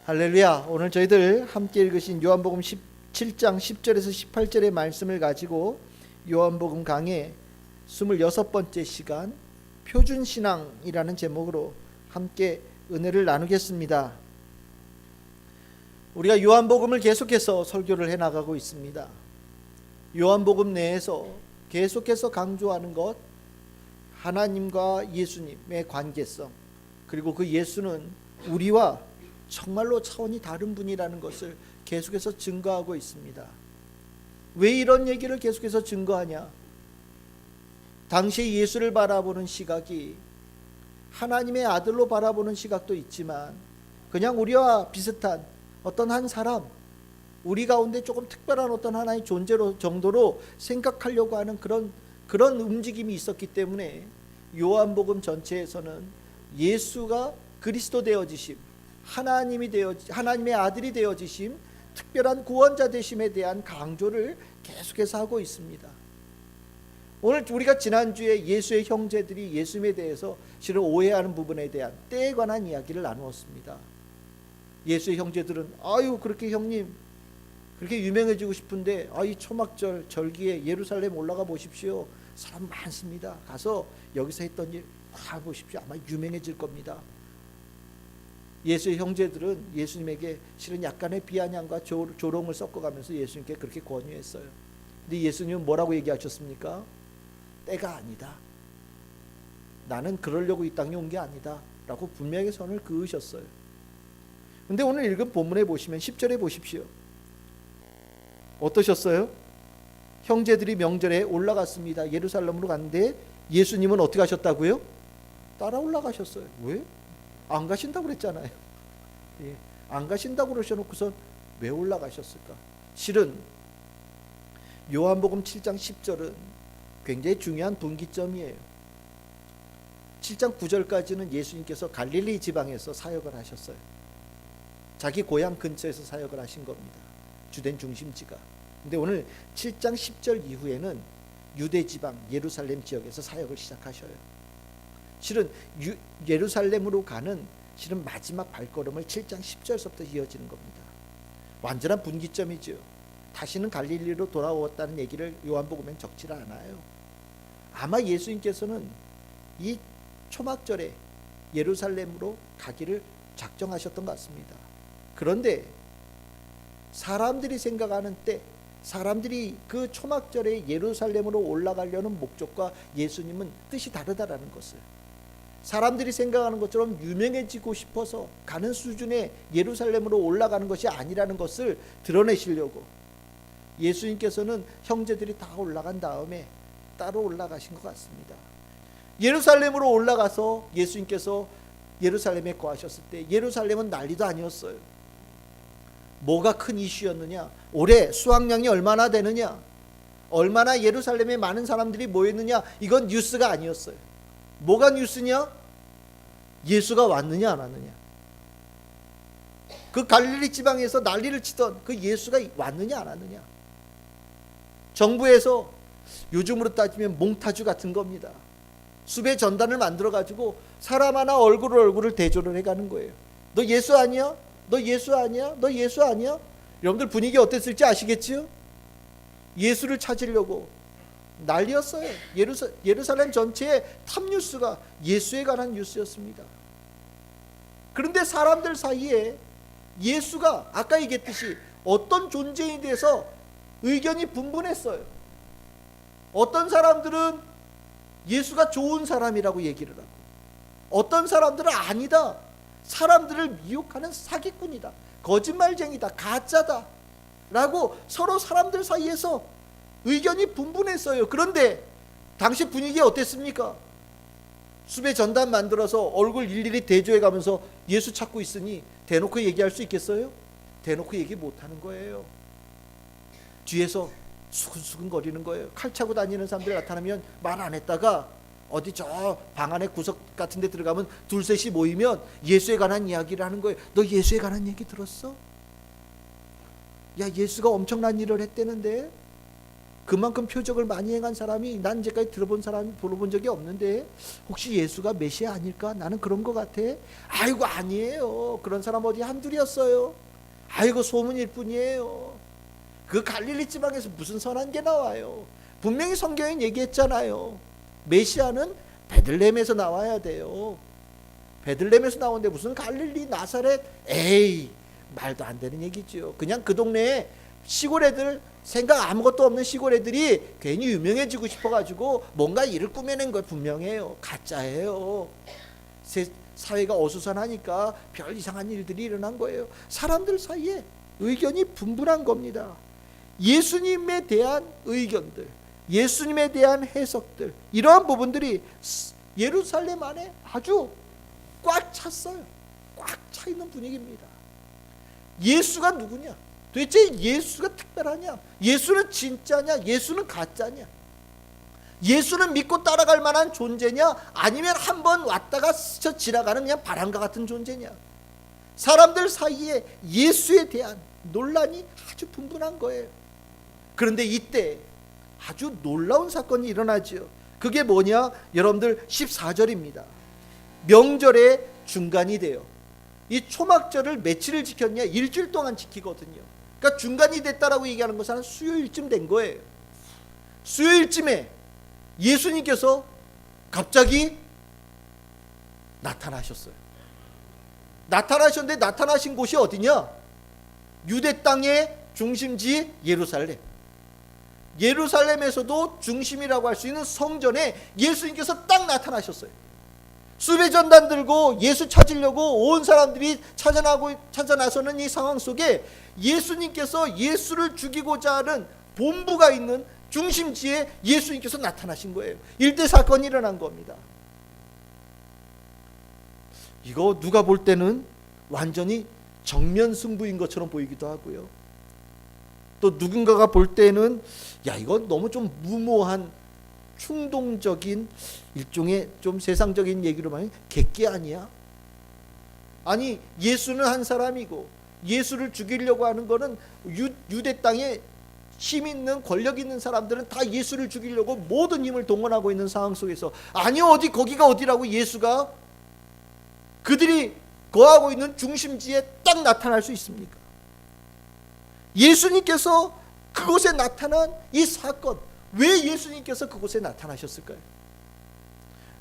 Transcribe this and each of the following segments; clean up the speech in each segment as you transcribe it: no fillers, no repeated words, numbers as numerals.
할렐루야. 오늘 저희들 함께 읽으신 요한복음 17장 10절에서 18절의 말씀을 가지고 요한복음 강의 26번째 시간 표준신앙이라는 제목으로 함께 은혜를 나누겠습니다. 우리가 요한복음을 계속해서 설교를 해나가고 있습니다. 요한복음 내에서 계속해서 강조하는 것, 하나님과 예수님의 관계성, 그리고 그 예수는 우리와 정말로 차원이 다른 분이라는 것을 계속해서 증거하고 있습니다. 왜 이런 얘기를 계속해서 증거하냐? 당시 예수를 바라보는 시각이 하나님의 아들로 바라보는 시각도 있지만 그냥 우리와 비슷한 어떤 한 사람, 우리 가운데 조금 특별한 어떤 하나의 존재로 정도로 생각하려고 하는 그런 움직임이 있었기 때문에 요한복음 전체에서는 예수가 그리스도 되어지심, 하나님의 아들이 되어지심, 특별한 구원자 되심에 대한 강조를 계속해서 하고 있습니다. 오늘 우리가 지난주에 예수의 형제들이 예수님에 대해서 실은 오해하는 부분에 대한 때에 관한 이야기를 나누었습니다. 예수의 형제들은 그렇게 형님 그렇게 유명해지고 싶은데 이 초막절 절기에 예루살렘 올라가 보십시오. 사람 많습니다. 가서 여기서 했던 일 다 보십시오. 아마 유명해질 겁니다. 예수의 형제들은 예수님에게 실은 약간의 비아냥과 조롱을 섞어가면서 예수님께 그렇게 권유했어요. 근데 예수님은 뭐라고 얘기하셨습니까? 때가 아니다. 나는 그러려고 이 땅에 온 게 아니다. 라고 분명히 선을 그으셨어요. 근데 오늘 읽은 본문에 보시면 10절에 보십시오. 어떠셨어요? 형제들이 명절에 올라갔습니다. 예루살렘으로 갔는데 예수님은 어떻게 하셨다고요? 따라 올라가셨어요. 왜? 안 가신다고 그랬잖아요. 안 가신다고 그러셔놓고선 왜 올라가셨을까? 실은 요한복음 7장 10절은 굉장히 중요한 분기점이에요. 7장 9절까지는 예수님께서 갈릴리 지방에서 사역을 하셨어요. 자기 고향 근처에서 사역을 하신 겁니다. 주된 중심지가. 근데 오늘 7장 10절 이후에는 유대 지방 예루살렘 지역에서 사역을 시작하셔요. 실은 예루살렘으로 가는 실은 마지막 발걸음을 7장 10절서부터 이어지는 겁니다. 완전한 분기점이죠. 다시는 갈릴리로 돌아왔다는 얘기를 요한복음엔 적지 않아요. 아마 예수님께서는 이 초막절에 예루살렘으로 가기를 작정하셨던 것 같습니다. 그런데 사람들이 생각하는 때, 사람들이 그 초막절에 예루살렘으로 올라가려는 목적과 예수님은 뜻이 다르다라는 것을, 사람들이 생각하는 것처럼 유명해지고 싶어서 가는 수준의 예루살렘으로 올라가는 것이 아니라는 것을 드러내시려고 예수님께서는 형제들이 다 올라간 다음에 따로 올라가신 것 같습니다. 예루살렘으로 올라가서 예수님께서 예루살렘에 거하셨을 때 예루살렘은 난리도 아니었어요. 뭐가 큰 이슈였느냐? 올해 수확량이 얼마나 되느냐? 얼마나 예루살렘에 많은 사람들이 모였느냐? 이건 뉴스가 아니었어요. 뭐가 뉴스냐? 예수가 왔느냐 안 왔느냐. 그 갈릴리 지방에서 난리를 치던 그 예수가 왔느냐 안 왔느냐. 정부에서 요즘으로 따지면 몽타주 같은 겁니다. 수배 전단을 만들어 가지고 사람 하나 얼굴을 대조를 해가는 거예요. 너 예수 아니야? 너 예수 아니야? 너 예수 아니야? 여러분들 분위기 어땠을지 아시겠죠? 예수를 찾으려고 난리였어요. 예루살렘 전체의 탑뉴스가 예수에 관한 뉴스였습니다. 그런데 사람들 사이에 예수가 아까 얘기했듯이 어떤 존재에 대해서 의견이 분분했어요. 어떤 사람들은 예수가 좋은 사람이라고 얘기를 하고, 어떤 사람들은 아니다, 사람들을 미혹하는 사기꾼이다, 거짓말쟁이다, 가짜다 라고 서로 사람들 사이에서 의견이 분분했어요. 그런데 당시 분위기 어땠습니까? 수배 전단 만들어서 얼굴 일일이 대조해 가면서 예수 찾고 있으니 대놓고 얘기할 수 있겠어요? 대놓고 얘기 못하는 거예요. 뒤에서 수근수근 거리는 거예요. 칼 차고 다니는 사람들 나타나면 말 안 했다가 어디 저 방 안에 구석 같은 데 들어가면 둘셋이 모이면 예수에 관한 이야기를 하는 거예요. 너 예수에 관한 얘기 들었어? 야, 예수가 엄청난 일을 했대는데 그만큼 표적을 많이 행한 사람이 난 이제까지 들어본 적이 없는데 혹시 예수가 메시아 아닐까? 나는 그런 것 같아. 아이고 아니에요. 그런 사람 어디 한둘이었어요. 아이고 소문일 뿐이에요. 그 갈릴리 지방에서 무슨 선한 게 나와요. 분명히 성경에 얘기했잖아요. 메시아는 베들레헴에서 나와야 돼요. 베들레헴에서 나오는데 무슨 갈릴리 나사렛, 에이 말도 안 되는 얘기죠. 그냥 그 동네에 시골 애들, 생각 아무것도 없는 시골 애들이 괜히 유명해지고 싶어가지고 뭔가 일을 꾸며낸 걸 분명해요. 가짜예요. 사회가 어수선하니까 별 이상한 일들이 일어난 거예요. 사람들 사이에 의견이 분분한 겁니다. 예수님에 대한 의견들, 예수님에 대한 해석들, 이러한 부분들이 예루살렘 안에 아주 꽉 찼어요. 꽉 차 있는 분위기입니다. 예수가 누구냐? 도대체 예수가 특별하냐? 예수는 진짜냐? 예수는 가짜냐? 예수는 믿고 따라갈 만한 존재냐? 아니면 한번 왔다가 스쳐 지나가는 그냥 바람과 같은 존재냐? 사람들 사이에 예수에 대한 논란이 아주 분분한 거예요. 그런데 이때 아주 놀라운 사건이 일어나죠. 그게 뭐냐? 여러분들 14절입니다. 명절의 중간이 돼요. 이 초막절을 며칠을 지켰냐? 일주일 동안 지키거든요. 그러니까 중간이 됐다라고 얘기하는 것은 한 수요일쯤 된 거예요. 수요일쯤에 예수님께서 갑자기 나타나셨어요. 나타나셨는데 나타나신 곳이 어디냐? 유대 땅의 중심지 예루살렘. 예루살렘에서도 중심이라고 할 수 있는 성전에 예수님께서 딱 나타나셨어요. 수배 전단 들고 예수 찾으려고 온 사람들이 찾아 나서는 이 상황 속에 예수님께서 예수를 죽이고자 하는 본부가 있는 중심지에 예수님께서 나타나신 거예요. 일대 사건이 일어난 겁니다. 이거 누가 볼 때는 완전히 정면 승부인 것처럼 보이기도 하고요. 또 누군가가 볼 때는 야 이건 너무 좀 무모한 충동적인 일종의 좀 세상적인 얘기로 말하면 객기 아니야? 아니 예수는 한 사람이고 예수를 죽이려고 하는 거는 유대 땅에 힘 있는 권력 있는 사람들은 다 예수를 죽이려고 모든 힘을 동원하고 있는 상황 속에서 아니 어디 거기가 어디라고 예수가 그들이 거하고 있는 중심지에 딱 나타날 수 있습니까? 예수님께서 그곳에 나타난 이 사건, 왜 예수님께서 그곳에 나타나셨을까요?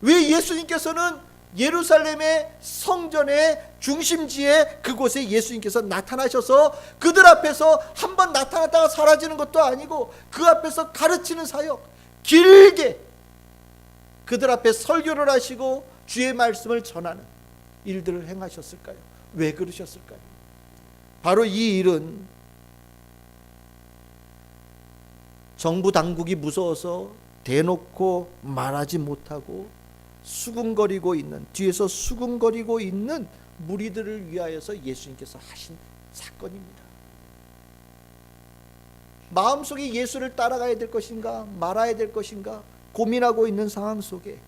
왜 예수님께서는 예루살렘의 성전의 중심지에 그곳에 예수님께서 나타나셔서 그들 앞에서 한번 나타났다가 사라지는 것도 아니고 그 앞에서 가르치는 사역, 길게 그들 앞에 설교를 하시고 주의 말씀을 전하는 일들을 행하셨을까요? 왜 그러셨을까요? 바로 이 일은 정부 당국이 무서워서 대놓고 말하지 못하고 수군거리고 있는, 뒤에서 수군거리고 있는 무리들을 위하여서 예수님께서 하신 사건입니다. 마음속에 예수를 따라가야 될 것인가 말아야 될 것인가 고민하고 있는 상황 속에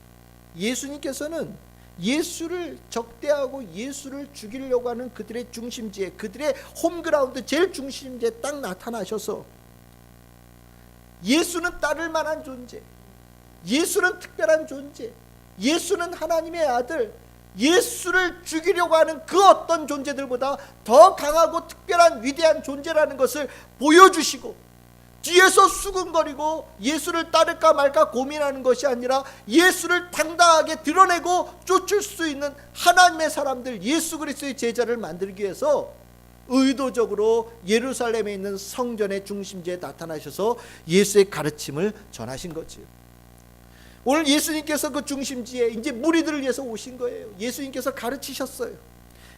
예수님께서는 예수를 적대하고 예수를 죽이려고 하는 그들의 중심지에, 그들의 홈그라운드 제일 중심지에 딱 나타나셔서 예수는 따를 만한 존재, 예수는 특별한 존재, 예수는 하나님의 아들, 예수를 죽이려고 하는 그 어떤 존재들보다 더 강하고 특별한 위대한 존재라는 것을 보여주시고 뒤에서 수군거리고 예수를 따를까 말까 고민하는 것이 아니라 예수를 당당하게 드러내고 쫓을 수 있는 하나님의 사람들, 예수 그리스도의 제자를 만들기 위해서 의도적으로 예루살렘에 있는 성전의 중심지에 나타나셔서 예수의 가르침을 전하신 거지요. 오늘 예수님께서 그 중심지에 이제 무리들을 위해서 오신 거예요. 예수님께서 가르치셨어요.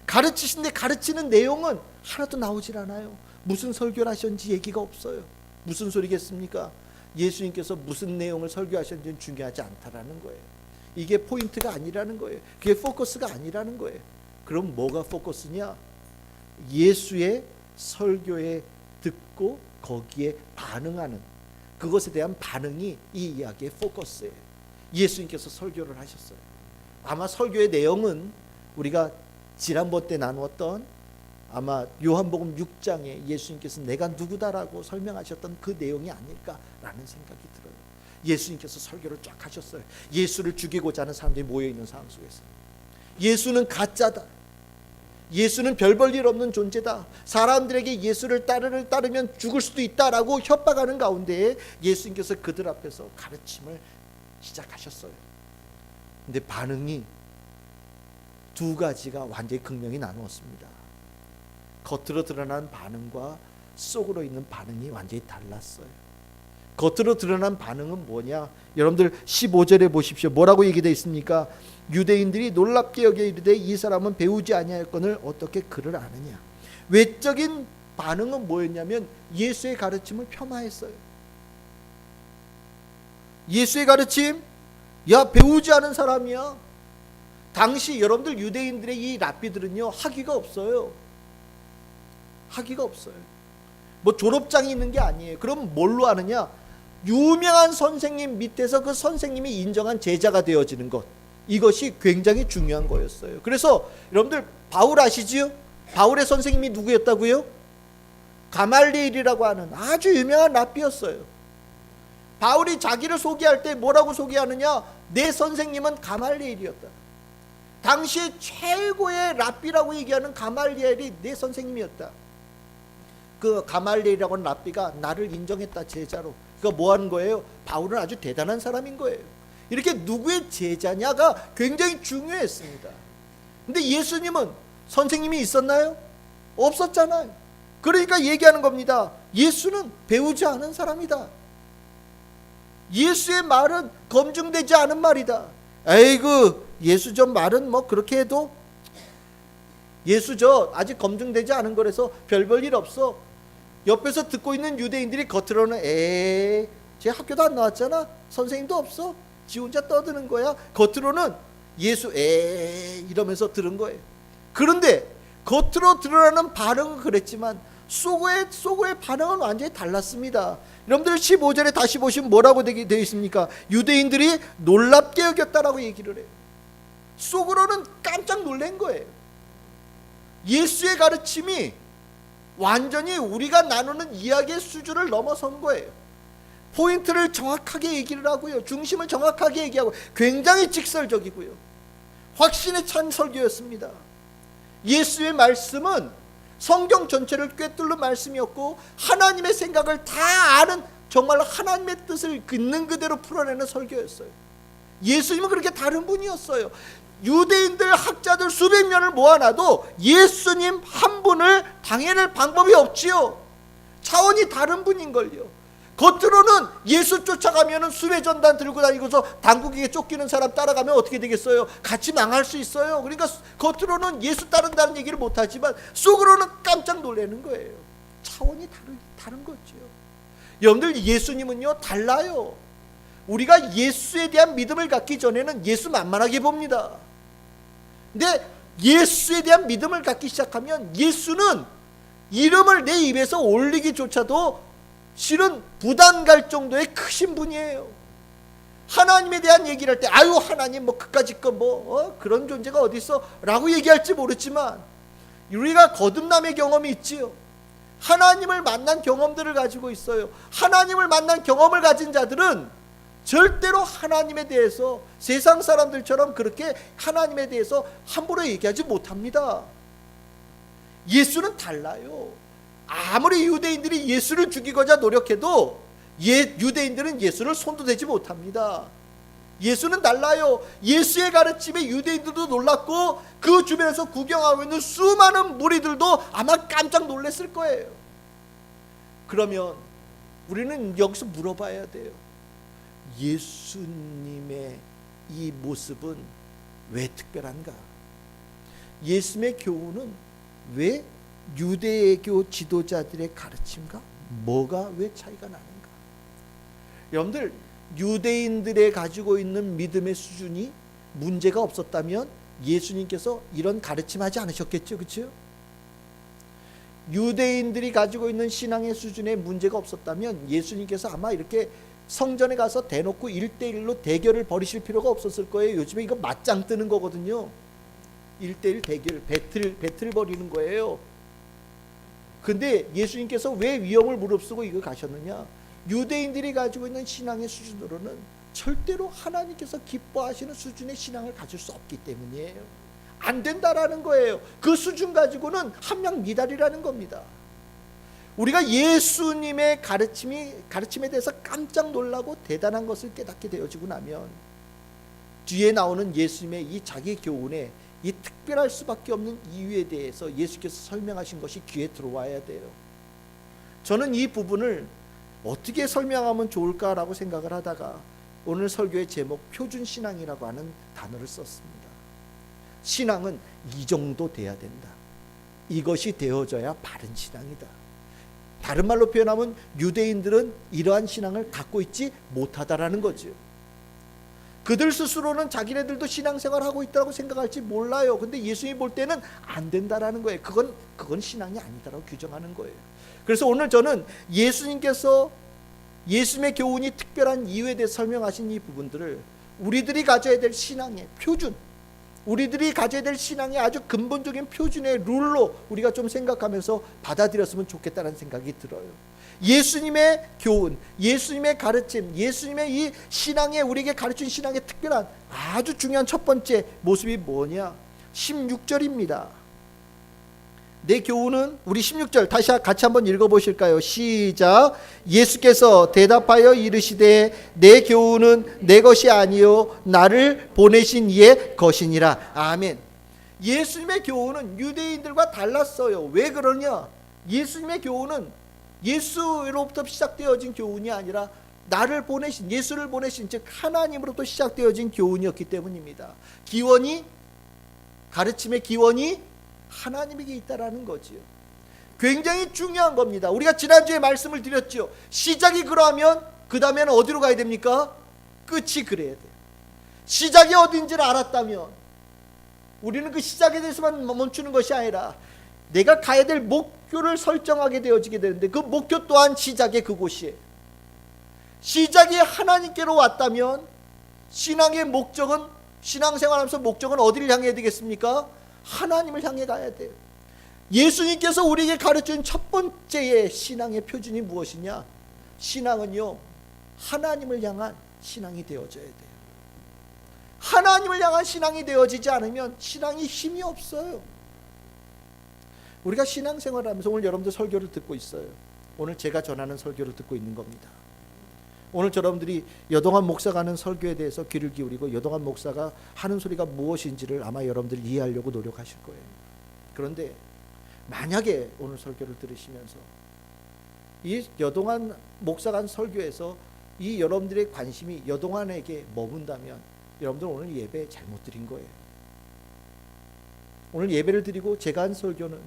가르치신데 가르치는 내용은 하나도 나오질 않아요. 무슨 설교를 하셨는지 얘기가 없어요. 무슨 소리겠습니까? 예수님께서 무슨 내용을 설교하셨는지는 중요하지 않다라는 거예요. 이게 포인트가 아니라는 거예요. 그게 포커스가 아니라는 거예요. 그럼 뭐가 포커스냐? 예수의 설교에 듣고 거기에 반응하는 그것에 대한 반응이 이 이야기의 포커스예요. 예수님께서 설교를 하셨어요. 아마 설교의 내용은 우리가 지난번 때 나누었던 아마 요한복음 6장에 예수님께서 내가 누구다라고 설명하셨던 그 내용이 아닐까라는 생각이 들어요. 예수님께서 설교를 쫙 하셨어요. 예수를 죽이고자 하는 사람들이 모여있는 상황 속에서 예수는 가짜다, 예수는 별 볼 일 없는 존재다, 사람들에게 예수를 따르면 죽을 수도 있다라고 협박하는 가운데 예수님께서 그들 앞에서 가르침을 시작하셨어요. 근데 반응이 두 가지가 완전히 극명히 나누었습니다. 겉으로 드러난 반응과 속으로 있는 반응이 완전히 달랐어요. 겉으로 드러난 반응은 뭐냐? 여러분들 15절에 보십시오. 뭐라고 얘기되어 있습니까? 유대인들이 놀랍게 여겨 이르되 이 사람은 배우지 아니하였거늘 어떻게 그를 아느냐. 외적인 반응은 뭐였냐면 예수의 가르침을 폄하했어요. 예수의 가르침, 야 배우지 않은 사람이야. 당시 여러분들 유대인들의 이 랍비들은요 학위가 없어요. 학위가 없어요. 뭐 졸업장이 있는 게 아니에요. 그럼 뭘로 아느냐? 유명한 선생님 밑에서 그 선생님이 인정한 제자가 되어지는 것, 이것이 굉장히 중요한 거였어요. 그래서 여러분들 바울 아시지요? 바울의 선생님이 누구였다고요? 가말리엘이라고 하는 아주 유명한 랍비였어요. 바울이 자기를 소개할 때 뭐라고 소개하느냐? 내 선생님은 가말리엘이었다. 당시 최고의 랍비라고 얘기하는 가말리엘이 내 선생님이었다. 그 가말리엘이라고 하는 랍비가 나를 인정했다, 제자로. 그러니까 뭐 하는 거예요? 바울은 아주 대단한 사람인 거예요. 이렇게 누구의 제자냐가 굉장히 중요했습니다. 근데 예수님은 선생님이 있었나요? 없었잖아요. 그러니까 얘기하는 겁니다. 예수는 배우지 않은 사람이다. 예수의 말은 검증되지 않은 말이다. 에이구, 예수 저 말은 뭐 그렇게 해도 예수 저 아직 검증되지 않은 거라서 별 볼 일 없어. 옆에서 듣고 있는 유대인들이 겉으로는 쟤 학교도 안 나왔잖아, 선생님도 없어, 지 혼자 떠드는 거야. 겉으로는 예수 이러면서 들은 거예요. 그런데 겉으로 드러나는 반응은 그랬지만 속의 반응은 완전히 달랐습니다. 여러분들 15절에 다시 보시면 뭐라고 되어 있습니까? 유대인들이 놀랍게 여겼다라고 얘기를 해요. 속으로는 깜짝 놀란 거예요. 예수의 가르침이 완전히 우리가 나누는 이야기의 수준을 넘어선 거예요. 포인트를 정확하게 얘기를 하고요, 중심을 정확하게 얘기하고 굉장히 직설적이고요, 확신에 찬 설교였습니다. 예수의 말씀은 성경 전체를 꿰뚫는 말씀이었고 하나님의 생각을 다 아는, 정말 하나님의 뜻을 있는 그대로 풀어내는 설교였어요. 예수님은 그렇게 다른 분이었어요. 유대인들 학자들 수백 명을 모아놔도 예수님 한 분을 당해낼 방법이 없지요. 차원이 다른 분인걸요. 겉으로는 예수 쫓아가면 수배전단 들고 다니고서 당국에게 쫓기는 사람 따라가면 어떻게 되겠어요? 같이 망할 수 있어요. 그러니까 겉으로는 예수 따른다는 얘기를 못하지만 속으로는 깜짝 놀라는 거예요. 차원이 다른 거죠. 여러분들 예수님은요 달라요. 우리가 예수에 대한 믿음을 갖기 전에는 예수 만만하게 봅니다. 근데 예수에 대한 믿음을 갖기 시작하면 예수는 이름을 내 입에서 올리기조차도 실은 부담 갈 정도의 크신 분이에요. 하나님에 대한 얘기를 할 때 아유 하나님 뭐 그까짓 거 그런 존재가 어디 있어 라고 얘기할지 모르지만 우리가 거듭남의 경험이 있지요. 하나님을 만난 경험들을 가지고 있어요. 하나님을 만난 경험을 가진 자들은 절대로 하나님에 대해서 세상 사람들처럼 그렇게 하나님에 대해서 함부로 얘기하지 못합니다. 예수는 달라요. 아무리 유대인들이 예수를 죽이고자 노력해도 유대인들은 예수를 손도 대지 못합니다. 예수는 달라요. 예수의 가르침에 유대인들도 놀랐고 그 주변에서 구경하고 있는 수많은 무리들도 아마 깜짝 놀랐을 거예요. 그러면 우리는 여기서 물어봐야 돼요. 예수님의 이 모습은 왜 특별한가? 예수님의 교훈은 왜 유대교 지도자들의 가르침과 뭐가 왜 차이가 나는가? 여러분들 유대인들의 가지고 있는 믿음의 수준이 문제가 없었다면 예수님께서 이런 가르침하지 않으셨겠죠, 그렇죠? 유대인들이 가지고 있는 신앙의 수준에 문제가 없었다면 예수님께서 아마 이렇게 성전에 가서 대놓고 1대1로 대결을 벌이실 필요가 없었을 거예요. 요즘에 이거 맞짱 뜨는 거거든요. 1대1 대결, 배틀 벌이는 거예요. 근데 예수님께서 왜 위험을 무릅쓰고 이거 가셨느냐? 유대인들이 가지고 있는 신앙의 수준으로는 절대로 하나님께서 기뻐하시는 수준의 신앙을 가질 수 없기 때문이에요. 안 된다라는 거예요. 그 수준 가지고는 함량 미달이라는 겁니다. 우리가 예수님의 가르침에 대해서 깜짝 놀라고 대단한 것을 깨닫게 되어지고 나면 뒤에 나오는 예수님의 이 자기 교훈에 이 특별할 수밖에 없는 이유에 대해서 예수께서 설명하신 것이 귀에 들어와야 돼요. 저는 이 부분을 어떻게 설명하면 좋을까라고 생각을 하다가 오늘 설교의 제목 표준신앙이라고 하는 단어를 썼습니다. 신앙은 이 정도 돼야 된다. 이것이 되어져야 바른 신앙이다. 다른 말로 표현하면 유대인들은 이러한 신앙을 갖고 있지 못하다라는 거죠. 그들 스스로는 자기네들도 신앙생활하고 있다고 생각할지 몰라요. 근데 예수님이 볼 때는 안 된다라는 거예요. 그건 신앙이 아니다라고 규정하는 거예요. 그래서 오늘 저는 예수님께서 예수님의 교훈이 특별한 이유에 대해 설명하신 이 부분들을 우리들이 가져야 될 신앙의 표준, 우리들이 가져야 될 신앙의 아주 근본적인 표준의 룰로 우리가 좀 생각하면서 받아들였으면 좋겠다는 생각이 들어요. 예수님의 교훈, 예수님의 가르침, 예수님의 이 신앙에 우리에게 가르친 신앙의 특별한 아주 중요한 첫 번째 모습이 뭐냐? 16절입니다. 내 교훈은, 우리 16절 다시 같이 한번 읽어보실까요? 시작. 예수께서 대답하여 이르시되 내 교훈은 내 것이 아니요 나를 보내신 이의 것이니라. 아멘. 예수님의 교훈은 유대인들과 달랐어요. 왜 그러냐? 예수님의 교훈은 예수로부터 시작되어진 교훈이 아니라 나를 보내신, 예수를 보내신, 즉 하나님으로부터 시작되어진 교훈이었기 때문입니다. 기원이, 가르침의 기원이 하나님에게 있다라는 거지요. 굉장히 중요한 겁니다. 우리가 지난주에 말씀을 드렸죠. 시작이 그러하면 그 다음에는 어디로 가야 됩니까? 끝이 그래야 돼요. 시작이 어딘지를 알았다면 우리는 그 시작에 대해서만 멈추는 것이 아니라 내가 가야 될 목표를 설정하게 되어지게 되는데 그 목표 또한 시작의 그곳이에요. 시작이 하나님께로 왔다면 신앙의 목적은, 신앙생활하면서 목적은 어디를 향해야 되겠습니까? 하나님을 향해 가야 돼요. 예수님께서 우리에게 가르친 첫 번째의 신앙의 표준이 무엇이냐? 신앙은요, 하나님을 향한 신앙이 되어져야 돼요. 하나님을 향한 신앙이 되어지지 않으면 신앙이 힘이 없어요. 우리가 신앙생활을 하면서 오늘 여러분들 설교를 듣고 있어요. 오늘 제가 전하는 설교를 듣고 있는 겁니다. 오늘 여러분들이 여동환 목사가 하는 설교에 대해서 귀를 기울이고 여동환 목사가 하는 소리가 무엇인지를 아마 여러분들이 이해하려고 노력하실 거예요. 그런데 만약에 오늘 설교를 들으시면서 이 여동환 목사가 한 설교에서 이 여러분들의 관심이 여동환에게 머문다면 여러분들 오늘 예배 잘못 드린 거예요. 오늘 예배를 드리고 제가 한 설교는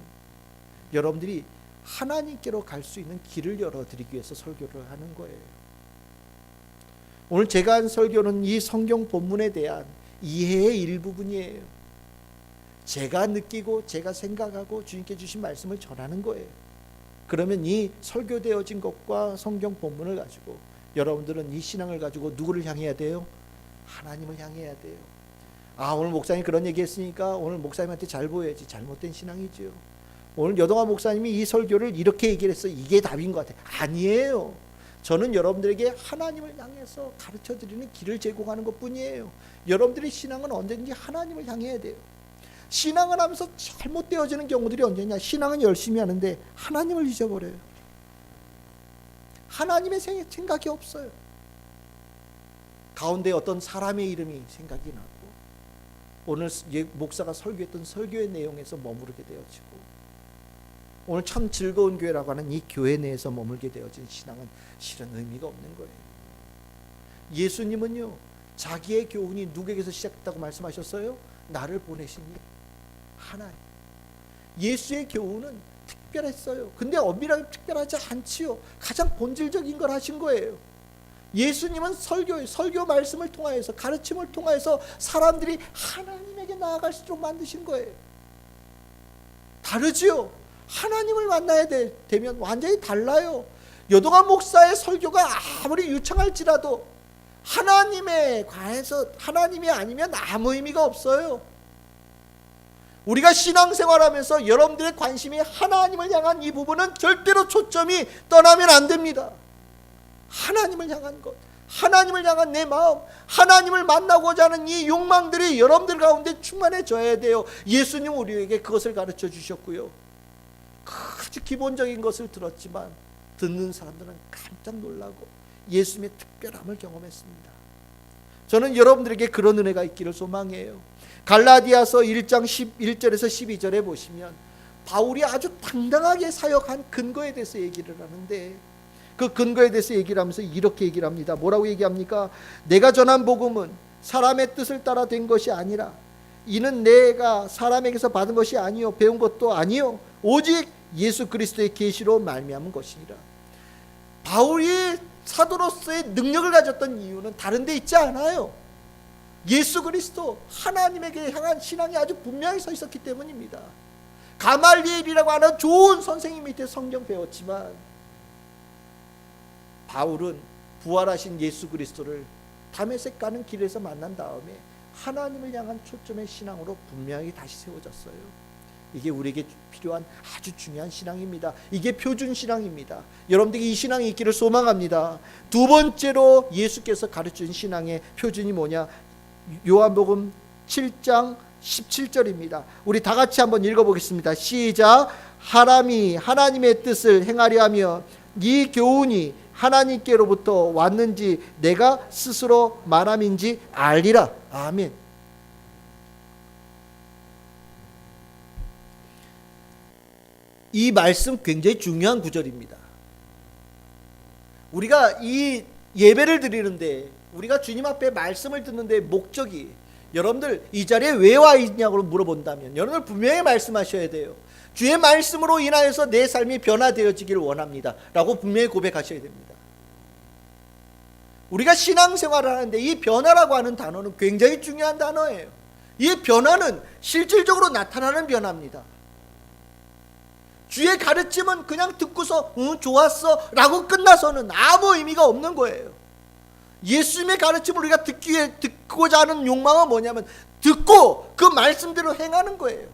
여러분들이 하나님께로 갈 수 있는 길을 열어드리기 위해서 설교를 하는 거예요. 오늘 제가 한 설교는 이 성경 본문에 대한 이해의 일부분이에요. 제가 느끼고 제가 생각하고 주님께 주신 말씀을 전하는 거예요. 그러면 이 설교되어진 것과 성경 본문을 가지고 여러분들은 이 신앙을 가지고 누구를 향해야 돼요? 하나님을 향해야 돼요. 아, 오늘 목사님이 그런 얘기 했으니까 오늘 목사님한테 잘 보여야지. 잘못된 신앙이죠. 오늘 여동환 목사님이 이 설교를 이렇게 얘기를 했어. 이게 답인 것 같아요. 아니에요. 저는 여러분들에게 하나님을 향해서 가르쳐드리는 길을 제공하는 것뿐이에요. 여러분들의 신앙은 언제든지 하나님을 향해야 돼요. 신앙을 하면서 잘못되어지는 경우들이 언제냐? 신앙은 열심히 하는데 하나님을 잊어버려요. 하나님의 생각이 없어요. 가운데 어떤 사람의 이름이 생각이 나고 오늘 목사가 설교했던 설교의 내용에서 머무르게 되어지고 오늘 참 즐거운 교회라고 하는 이 교회 내에서 머물게 되어진 신앙은 실은 의미가 없는 거예요. 예수님은요, 자기의 교훈이 누구에게서 시작했다고 말씀하셨어요? 나를 보내신 하나님. 예수의 교훈은 특별했어요. 근데 엄밀하게 특별하지 않지요. 가장 본질적인 걸 하신 거예요. 예수님은 설교 말씀을 통하여서, 가르침을 통하여서 사람들이 하나님에게 나아갈 수 있도록 만드신 거예요. 다르지요. 하나님을 만나야 되면 완전히 달라요. 여동환 목사의 설교가 아무리 유창할지라도 하나님에 관해서, 하나님이 아니면 아무 의미가 없어요. 우리가 신앙생활하면서 여러분들의 관심이 하나님을 향한 이 부분은 절대로 초점이 떠나면 안 됩니다. 하나님을 향한 것, 하나님을 향한 내 마음, 하나님을 만나고자 하는 이 욕망들이 여러분들 가운데 충만해져야 돼요. 예수님 우리에게 그것을 가르쳐 주셨고요. 아주 기본적인 것을 들었지만 듣는 사람들은 깜짝 놀라고 예수님의 특별함을 경험했습니다. 저는 여러분들에게 그런 은혜가 있기를 소망해요. 갈라디아서 1장 11절에서 12절에 보시면 바울이 아주 당당하게 사역한 근거에 대해서 얘기를 하는데, 그 근거에 대해서 얘기를 하면서 이렇게 얘기를 합니다. 뭐라고 얘기합니까? 내가 전한 복음은 사람의 뜻을 따라 된 것이 아니라 이는 내가 사람에게서 받은 것이 아니요 배운 것도 아니요 오직 예수 그리스도의 계시로 말미암은 것이니라. 바울이 사도로서의 능력을 가졌던 이유는 다른 데 있지 않아요. 예수 그리스도 하나님에게 향한 신앙이 아주 분명히 서 있었기 때문입니다. 가말리엘이라고 하는 좋은 선생님 밑에 성경 배웠지만 바울은 부활하신 예수 그리스도를 다메섹 가는 길에서 만난 다음에 하나님을 향한 초점의 신앙으로 분명히 다시 세워졌어요. 이게 우리에게 필요한 아주 중요한 신앙입니다. 이게 표준 신앙입니다. 여러분들이 이 신앙이 있기를 소망합니다. 두 번째로 예수께서 가르친 신앙의 표준이 뭐냐? 요한복음 7장 17절입니다. 우리 다 같이 한번 읽어보겠습니다. 시작. 사람이 하나님의 뜻을 행하려 하면 이 교훈이 하나님께로부터 왔는지 내가 스스로 말함인지 알리라. 아멘. 이 말씀 굉장히 중요한 구절입니다. 우리가 이 예배를 드리는데, 우리가 주님 앞에 말씀을 듣는데 목적이, 여러분들 이 자리에 왜 와 있냐고 물어본다면 여러분들 분명히 말씀하셔야 돼요. 주의 말씀으로 인하여서 내 삶이 변화되어지기를 원합니다 라고 분명히 고백하셔야 됩니다. 우리가 신앙생활을 하는데 이 변화라고 하는 단어는 굉장히 중요한 단어예요. 이 변화는 실질적으로 나타나는 변화입니다. 주의 가르침은 그냥 듣고서 좋았어 라고 끝나서는 아무 의미가 없는 거예요. 예수님의 가르침을 우리가 듣고자 하는 욕망은 뭐냐면 듣고 그 말씀대로 행하는 거예요.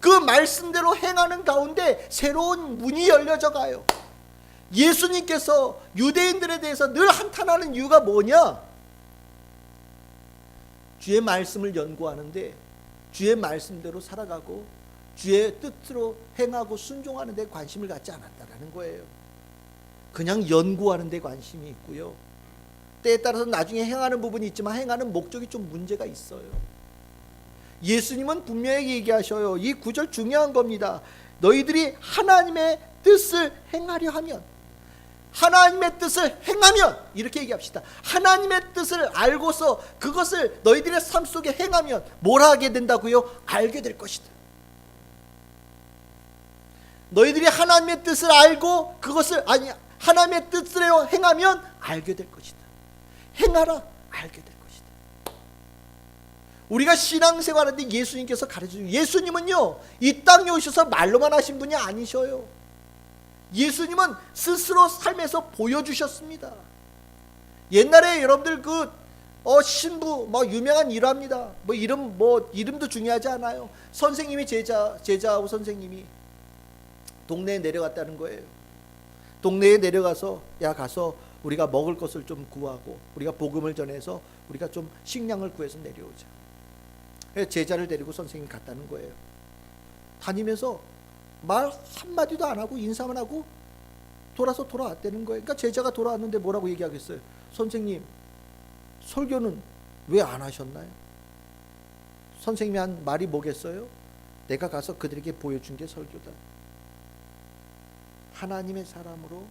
그 말씀대로 행하는 가운데 새로운 문이 열려져 가요. 예수님께서 유대인들에 대해서 늘 한탄하는 이유가 뭐냐? 주의 말씀을 연구하는데 주의 말씀대로 살아가고 주의 뜻으로 행하고 순종하는 데 관심을 갖지 않았다라는 거예요. 그냥 연구하는 데 관심이 있고요. 때에 따라서 나중에 행하는 부분이 있지만 행하는 목적이 좀 문제가 있어요. 예수님은 분명히 얘기하셔요. 이 구절 중요한 겁니다. 너희들이 하나님의 뜻을 행하려 하면, 하나님의 뜻을 행하면, 이렇게 얘기합시다. 하나님의 뜻을 알고서 그것을 너희들의 삶 속에 행하면 뭘 하게 된다고요? 알게 될 것이다. 너희들이 하나님의 뜻을 알고 그것을 하나님의 뜻대로 행하면 알게 될 것이다. 행하라, 알게 될 것이다. 우리가 신앙생활하는데 예수님께서 가르쳐주신, 예수님은요 이 땅에 오셔서 말로만 하신 분이 아니셔요. 예수님은 스스로 삶에서 보여주셨습니다. 옛날에 여러분들 신부 유명한 일화입니다. 이름도 중요하지 않아요. 선생님이 제자하고 선생님이 동네에 내려갔다는 거예요. 동네에 내려가서 가서 우리가 먹을 것을 좀 구하고 우리가 복음을 전해서 우리가 좀 식량을 구해서 내려오자. 제자를 데리고 선생님이 갔다는 거예요. 다니면서 말 한마디도 안 하고 인사만 하고 돌아왔다는 거예요. 그러니까 제자가 돌아왔는데 뭐라고 얘기하겠어요? 선생님, 설교는 왜 안 하셨나요? 선생님이 한 말이 뭐겠어요? 내가 가서 그들에게 보여준 게 설교다. 하나님의 사람으로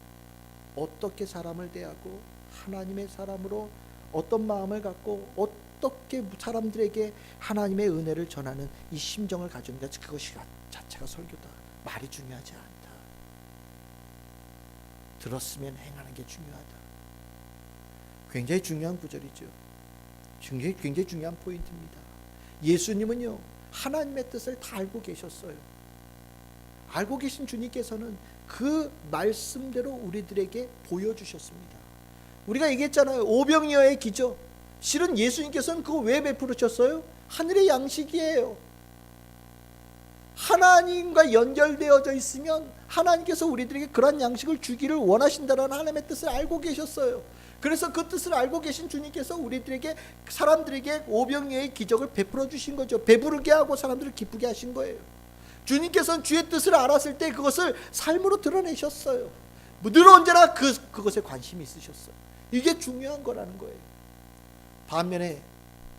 어떻게 사람을 대하고, 하나님의 사람으로 어떤 마음을 갖고 어떻게 사람들에게 하나님의 은혜를 전하는 이 심정을 가지는 것, 그것이 자체가 설교다. 말이 중요하지 않다. 들었으면 행하는 게 중요하다. 굉장히 중요한 구절이죠. 굉장히 중요한 포인트입니다. 예수님은요 하나님의 뜻을 다 알고 계셨어요. 알고 계신 주님께서는 그 말씀대로 우리들에게 보여주셨습니다. 우리가 얘기했잖아요. 오병이어의 기적. 실은 예수님께서는 그거 왜 베풀으셨어요? 하늘의 양식이에요. 하나님과 연결되어져 있으면 하나님께서 우리들에게 그런 양식을 주기를 원하신다는 하나님의 뜻을 알고 계셨어요. 그래서 그 뜻을 알고 계신 주님께서 우리들에게, 사람들에게 오병이어의 기적을 베풀어 주신 거죠. 배부르게 하고 사람들을 기쁘게 하신 거예요. 주님께서는 주의 뜻을 알았을 때 그것을 삶으로 드러내셨어요. 늘 언제나 그것에 관심이 있으셨어요. 이게 중요한 거라는 거예요. 반면에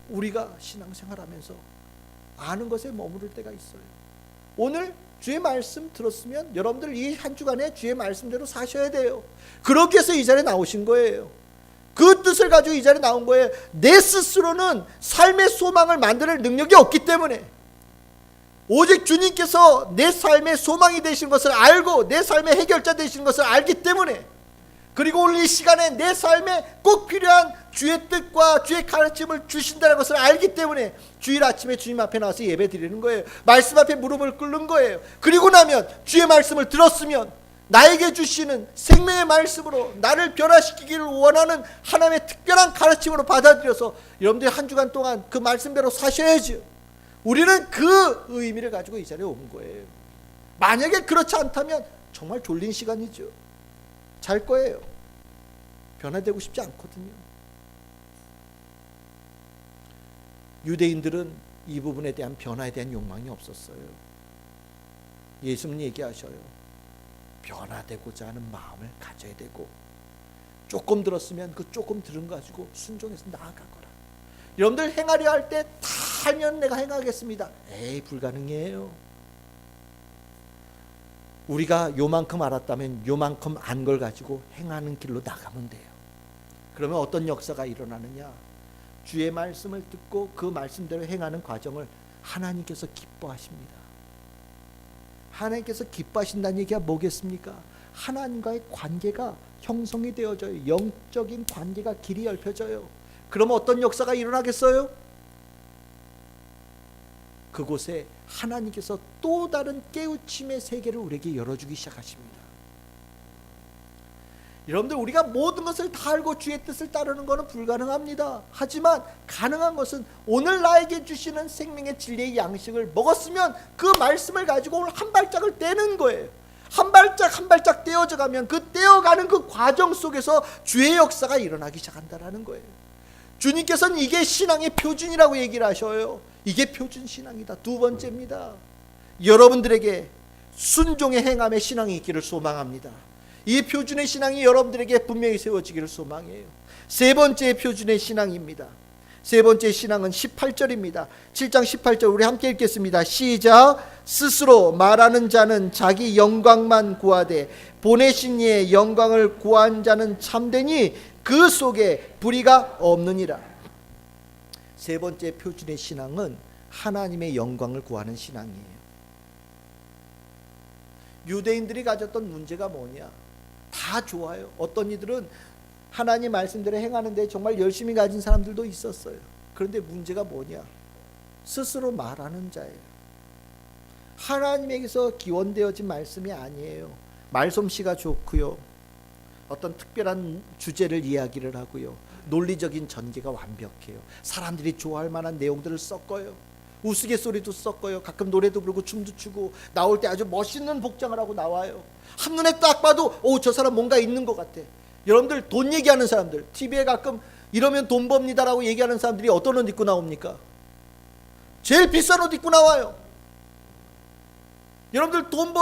우리가 신앙생활하면서 아는 것에 머무를 때가 있어요. 오늘 주의 말씀 들었으면 여러분들 이 한 주간에 주의 말씀대로 사셔야 돼요. 그렇게 해서 이 자리에 나오신 거예요. 그 뜻을 가지고 이 자리에 나온 거예요. 내 스스로는 삶의 소망을 만들 능력이 없기 때문에, 오직 주님께서 내 삶의 소망이 되신 것을 알고 내 삶의 해결자 되신 것을 알기 때문에, 그리고 오늘 이 시간에 내 삶에 꼭 필요한 주의 뜻과 주의 가르침을 주신다는 것을 알기 때문에 주일 아침에 주님 앞에 나와서 예배 드리는 거예요. 말씀 앞에 무릎을 꿇는 거예요. 그리고 나면 주의 말씀을 들었으면 나에게 주시는 생명의 말씀으로 나를 변화시키기를 원하는 하나님의 특별한 가르침으로 받아들여서 여러분들이 한 주간 동안 그 말씀대로 사셔야죠. 우리는 그 의미를 가지고 이 자리에 온 거예요. 만약에 그렇지 않다면 정말 졸린 시간이죠. 잘 거예요. 변화되고 싶지 않거든요. 유대인들은 이 부분에 대한 변화에 대한 욕망이 없었어요. 예수님 얘기하셔요. 변화되고자 하는 마음을 가져야 되고, 조금 들었으면 그 조금 들은 거 가지고 순종해서 나아가거라. 여러분들 행하려 할 때 다 알면 내가 행하겠습니다. 에이, 불가능해요. 우리가 요만큼 알았다면 요만큼 안 걸 가지고 행하는 길로 나가면 돼요. 그러면 어떤 역사가 일어나느냐? 주의 말씀을 듣고 그 말씀대로 행하는 과정을 하나님께서 기뻐하십니다. 하나님께서 기뻐하신다는 얘기가 뭐겠습니까? 하나님과의 관계가 형성이 되어져요. 영적인 관계가 길이 넓혀져요. 그러면 어떤 역사가 일어나겠어요? 그곳에 하나님께서 또 다른 깨우침의 세계를 우리에게 열어주기 시작하십니다. 여러분들, 우리가 모든 것을 다 알고 주의 뜻을 따르는 것은 불가능합니다. 하지만 가능한 것은 오늘 나에게 주시는 생명의 진리의 양식을 먹었으면 그 말씀을 가지고 오늘 한 발짝을 떼는 거예요. 한 발짝 한 발짝 떼어져 가면 그 떼어가는 그 과정 속에서 주의 역사가 일어나기 시작한다는 거예요. 주님께서는 이게 신앙의 표준이라고 얘기를 하셔요. 이게 표준 신앙이다. 두 번째입니다. 여러분들에게 순종의 행함의 신앙이 있기를 소망합니다. 이 표준의 신앙이 여러분들에게 분명히 세워지기를 소망해요. 세 번째 표준의 신앙입니다. 세 번째 신앙은 18절입니다. 7장 18절 우리 함께 읽겠습니다. 시작. 스스로 말하는 자는 자기 영광만 구하되 보내신 이의 영광을 구한 자는 참되니 그 속에 불의가 없느니라. 세 번째 표준의 신앙은 하나님의 영광을 구하는 신앙이에요. 유대인들이 가졌던 문제가 뭐냐? 다 좋아요. 어떤 이들은 하나님 말씀대로 행하는데 정말 열심히 가진 사람들도 있었어요. 그런데 문제가 뭐냐? 스스로 말하는 자예요. 하나님에게서 기원되어진 말씀이 아니에요. 말솜씨가 좋고요, 어떤 특별한 주제를 이야기를 하고요, 논리적인 전개가 완벽해요. 사람들이 좋아할 만한 내용들을 섞어요. 우스갯소리도 섞어요. 가끔 노래도 부르고 춤도 추고, 나올 때 아주 멋있는 복장을 하고 나와요. 한눈에 딱 봐도 저 사람 뭔가 있는 것 같아. 여러분들, 돈 얘기하는 사람들, TV에 가끔 이러면 돈 법니다라고 얘기하는 사람들이 어떤 옷 입고 나옵니까? 제일 비싼 옷 입고 나와요. 여러분들, 돈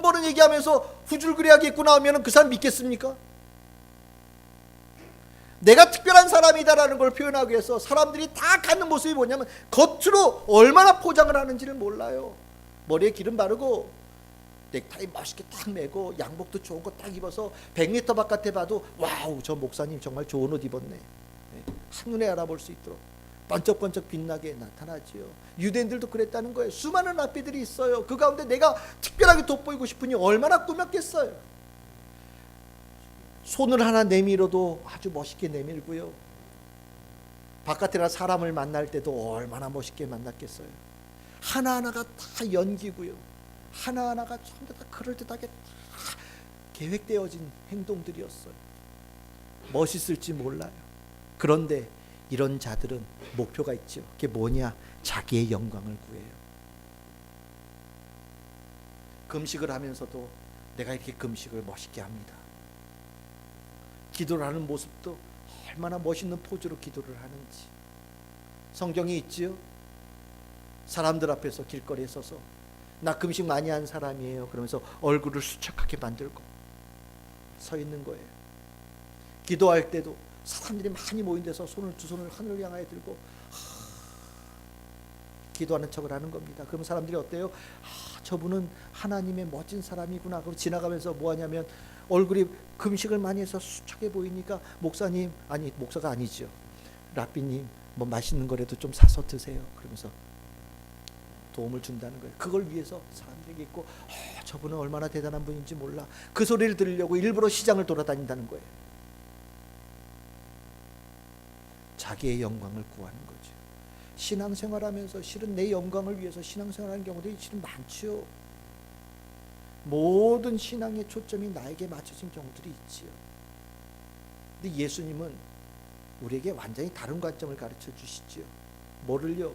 버는 얘기하면서 후줄그레하게 입고 나오면 그 사람 믿겠습니까? 내가 특별한 사람이다라는 걸 표현하기 위해서 사람들이 다 갖는 모습이 뭐냐면 겉으로 얼마나 포장을 하는지를 몰라요. 머리에 기름 바르고 넥타이 멋있게 딱 매고 양복도 좋은 거 딱 입어서 100m 바깥에 봐도 와우, 저 목사님 정말 좋은 옷 입었네, 한눈에 알아볼 수 있도록 번쩍번쩍 빛나게 나타나지요. 유대인들도 그랬다는 거예요. 수많은 랍비들이 있어요. 그 가운데 내가 특별하게 돋보이고 싶으니 얼마나 꾸몄겠어요. 손을 하나 내밀어도 아주 멋있게 내밀고요, 바깥에 사람을 만날 때도 얼마나 멋있게 만났겠어요. 하나하나가 다 연기고요, 하나하나가 전부 다 그럴듯하게 다 계획되어진 행동들이었어요. 멋있을지 몰라요. 그런데 이런 자들은 목표가 있죠. 그게 뭐냐? 자기의 영광을 구해요. 금식을 하면서도 내가 이렇게 금식을 멋있게 합니다. 기도를 하는 모습도 얼마나 멋있는 포즈로 기도를 하는지. 성경이 있지요. 사람들 앞에서 길거리에 서서 나 금식 많이 한 사람이에요 그러면서 얼굴을 수척하게 만들고 서 있는 거예요. 기도할 때도 사람들이 많이 모인 데서 두 손을 하늘을 향하여 들고 기도하는 척을 하는 겁니다. 그럼 사람들이 어때요? 저분은 하나님의 멋진 사람이구나. 그리고 지나가면서 뭐 하냐면 얼굴이 금식을 많이 해서 수척해 보이니까 목사님, 아니 목사가 아니죠, 라삐님 뭐 맛있는 거라도 좀 사서 드세요 그러면서 도움을 준다는 거예요. 그걸 위해서 사람들이 있고 저분은 얼마나 대단한 분인지 몰라. 그 소리를 들으려고 일부러 시장을 돌아다닌다는 거예요. 자기의 영광을 구하는 거죠. 신앙생활하면서 실은 내 영광을 위해서 신앙생활하는 경우들이 실은 많지요. 모든 신앙의 초점이 나에게 맞춰진 경우들이 있지요. 근데 예수님은 우리에게 완전히 다른 관점을 가르쳐 주시지요. 뭐를요?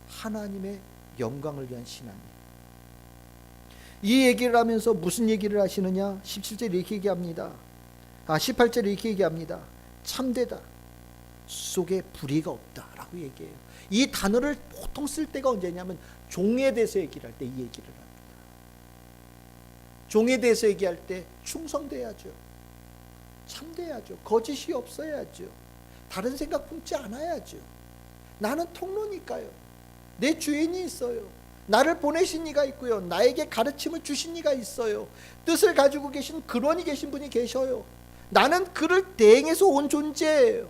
하나님의 영광을 위한 신앙이에요. 이 얘기를 하면서 무슨 얘기를 하시느냐? 17절 이렇게 얘기합니다. 18절 이렇게 얘기합니다. 참되다. 속에 불의가 없다라고 얘기해요. 이 단어를 보통 쓸 때가 언제냐면 종에 대해서 얘기를 할 때 이 얘기를 합니다. 종에 대해서 얘기할 때 충성돼야죠. 참돼야죠. 거짓이 없어야죠. 다른 생각 품지 않아야죠. 나는 통로니까요. 내 주인이 있어요. 나를 보내신 이가 있고요. 나에게 가르침을 주신 이가 있어요. 뜻을 가지고 계신 근원이 계신 분이 계셔요. 나는 그를 대행해서 온 존재예요.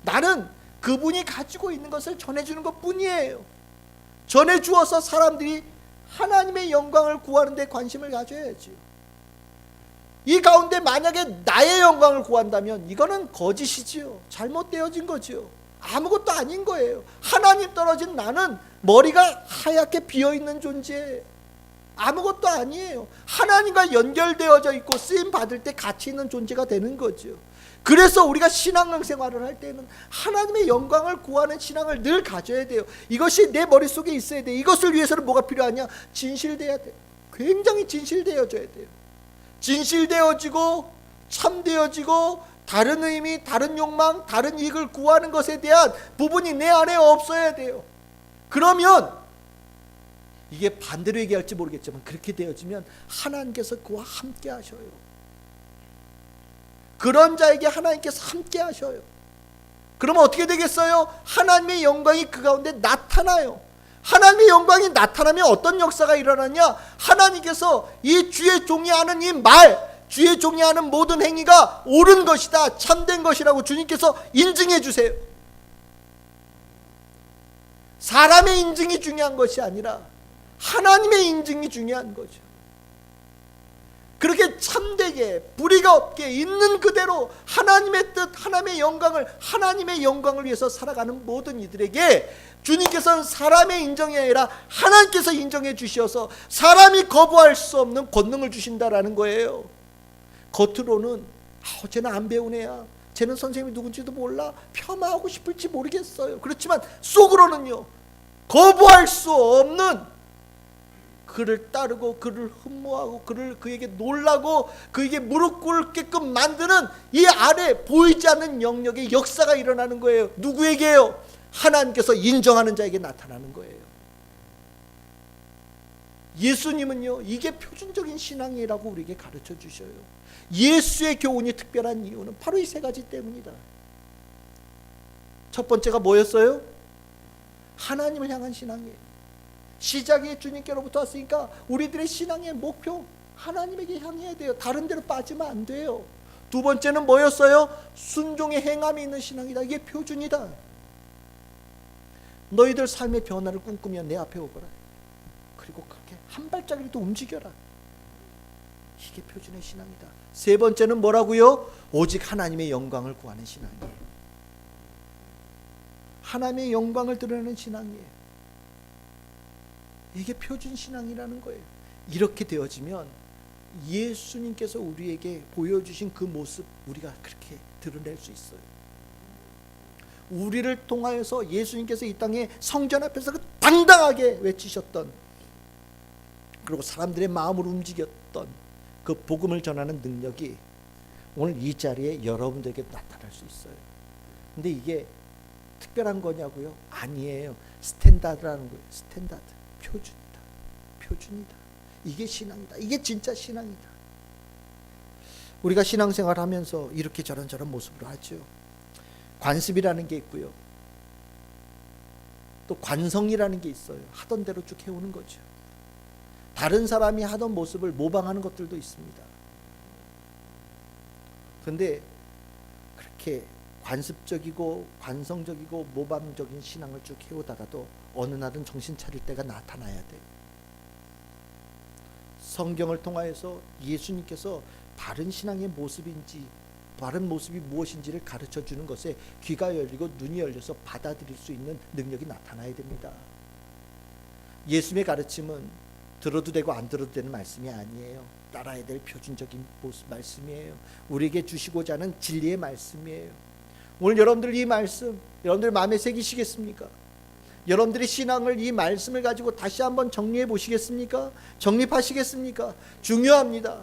나는 그분이 가지고 있는 것을 전해주는 것 뿐이에요. 전해주어서 사람들이 하나님의 영광을 구하는 데 관심을 가져야지. 이 가운데 만약에 나의 영광을 구한다면 이거는 거짓이지요. 잘못되어진 거지요. 아무것도 아닌 거예요. 하나님 떨어진 나는 머리가 하얗게 비어있는 존재예요. 아무것도 아니에요. 하나님과 연결되어져 있고 쓰임 받을 때 가치 있는 존재가 되는 거죠. 그래서 우리가 신앙생활을 할 때는 하나님의 영광을 구하는 신앙을 늘 가져야 돼요. 이것이 내 머릿속에 있어야 돼요. 이것을 위해서는 뭐가 필요하냐? 진실돼야 돼요. 굉장히 진실되어져야 돼요. 진실되어지고 참되어지고 다른 의미, 다른 욕망, 다른 이익을 구하는 것에 대한 부분이 내 안에 없어야 돼요. 그러면 이게 반대로 얘기할지 모르겠지만 그렇게 되어지면 하나님께서 그와 함께 하셔요. 그런 자에게 하나님께서 함께 하셔요. 그러면 어떻게 되겠어요? 하나님의 영광이 그 가운데 나타나요. 하나님의 영광이 나타나면 어떤 역사가 일어나냐? 하나님께서 이 주의 종이 하는 이 말, 주의 종이 하는 모든 행위가 옳은 것이다, 참된 것이라고 주님께서 인증해 주세요. 사람의 인증이 중요한 것이 아니라 하나님의 인증이 중요한 거죠. 그렇게 참되게 불의가 없게 있는 그대로 하나님의 뜻, 하나님의 영광을 위해서 살아가는 모든 이들에게 주님께서는 사람의 인정이 아니라 하나님께서 인정해 주셔서 사람이 거부할 수 없는 권능을 주신다라는 거예요. 겉으로는 쟤는 안 배운 애야, 쟤는 선생님이 누군지도 몰라, 폄하하고 싶을지 모르겠어요. 그렇지만 속으로는요, 거부할 수 없는, 그를 따르고 그를 흠모하고 그에게 놀라고 그에게 무릎 꿇게끔 만드는 이 아래 보이지 않는 영역의 역사가 일어나는 거예요. 누구에게요? 하나님께서 인정하는 자에게 나타나는 거예요. 예수님은요, 이게 표준적인 신앙이라고 우리에게 가르쳐 주셔요. 예수의 교훈이 특별한 이유는 바로 이 세 가지 때문이다. 첫 번째가 뭐였어요? 하나님을 향한 신앙이에요. 시작이 주님께로부터 왔으니까 우리들의 신앙의 목표 하나님에게 향해야 돼요. 다른 데로 빠지면 안 돼요. 두 번째는 뭐였어요? 순종의 행함이 있는 신앙이다. 이게 표준이다. 너희들 삶의 변화를 꿈꾸며 내 앞에 오거라. 그리고 그렇게 한 발짝이라도 움직여라. 이게 표준의 신앙이다. 세 번째는 뭐라고요? 오직 하나님의 영광을 구하는 신앙이에요. 하나님의 영광을 드러내는 신앙이에요. 이게 표준 신앙이라는 거예요. 이렇게 되어지면 예수님께서 우리에게 보여주신 그 모습 우리가 그렇게 드러낼 수 있어요. 우리를 통하여서 예수님께서 이 땅에 성전 앞에서 당당하게 외치셨던 그리고 사람들의 마음을 움직였던 그 복음을 전하는 능력이 오늘 이 자리에 여러분들에게 나타날 수 있어요. 근데 이게 특별한 거냐고요? 아니에요. 스탠다드라는 거예요. 스탠다드, 표준이다. 표준이다. 이게 신앙이다. 이게 진짜 신앙이다. 우리가 신앙생활 하면서 이렇게 저런 모습으로 하죠. 관습이라는 게 있고요. 또 관성이라는 게 있어요. 하던 대로 쭉 해오는 거죠. 다른 사람이 하던 모습을 모방하는 것들도 있습니다. 그런데 그렇게 관습적이고 관성적이고 모방적인 신앙을 쭉 해오다가도 어느 날은 정신 차릴 때가 나타나야 돼요. 성경을 통하여서 예수님께서 바른 신앙의 모습인지 바른 모습이 무엇인지를 가르쳐 주는 것에 귀가 열리고 눈이 열려서 받아들일 수 있는 능력이 나타나야 됩니다. 예수님의 가르침은 들어도 되고 안 들어도 되는 말씀이 아니에요. 따라야 될 표준적인 모습 말씀이에요. 우리에게 주시고자 하는 진리의 말씀이에요. 오늘 여러분들 이 말씀 여러분들 마음에 새기시겠습니까? 여러분들의 신앙을 이 말씀을 가지고 다시 한번 정리해 보시겠습니까? 정립하시겠습니까? 중요합니다.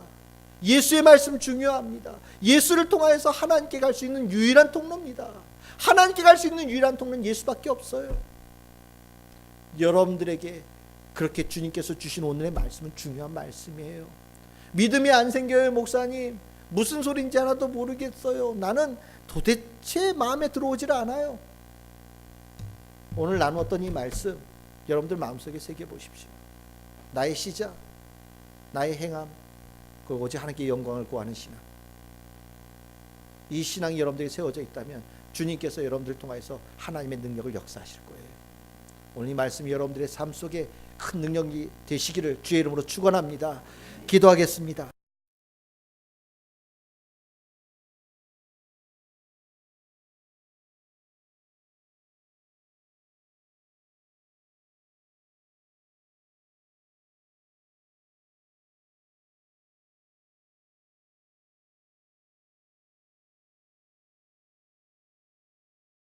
예수의 말씀 중요합니다. 예수를 통하여서 하나님께 갈 수 있는 유일한 통로입니다. 하나님께 갈 수 있는 유일한 통로는 예수밖에 없어요. 여러분들에게 그렇게 주님께서 주신 오늘의 말씀은 중요한 말씀이에요. 믿음이 안 생겨요, 목사님. 무슨 소리인지 하나도 모르겠어요. 나는 도대체 마음에 들어오질 않아요. 오늘 나누었던 이 말씀 여러분들 마음속에 새겨보십시오. 나의 시작, 나의 행함, 그리고 오직 하나님께 영광을 구하는 신앙. 이 신앙이 여러분들에게 세워져 있다면 주님께서 여러분들을 통해서 하나님의 능력을 역사하실 거예요. 오늘 이 말씀이 여러분들의 삶 속에 큰 능력이 되시기를 주의 이름으로 축원합니다. 기도하겠습니다.